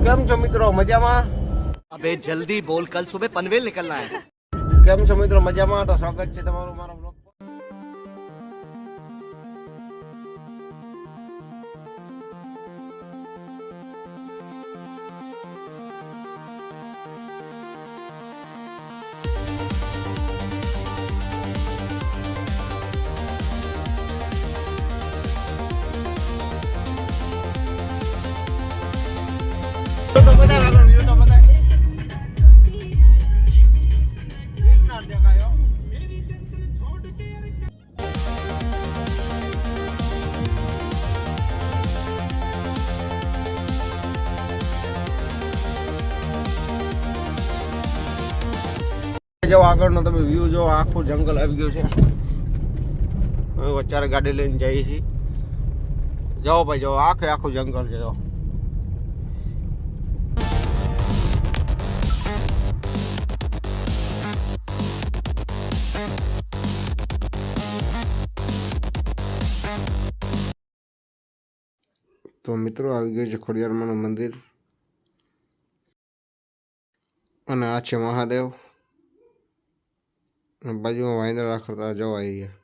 કેમ છો મિત્રો મજામાં? अबे जल्दी बोल, कल सुबह पनवेल निकलना है। કેમ છો મિત્રો મજામાં? તો સ્વાગત છે તમારું મારા બ્લોગ પર। તો બધા આગળ વ્યૂ તો બધા ગિરનાર દેખાયો। જો આગળનો તમે વ્યૂ જો આખું જંગલ આવી ગયું છે। હવે વચ્ચારે ગાડી લઈને જઈએ છીએ। જાઓ ભાઈ જો આખું જંગલ છે જો। તો મિત્રો આવી ગયું છે ખોડિયારમાંનું મંદિર અને આ છે મહાદેવ। બાજુમાં વાંદરા રખડતા જવા અહીંયા।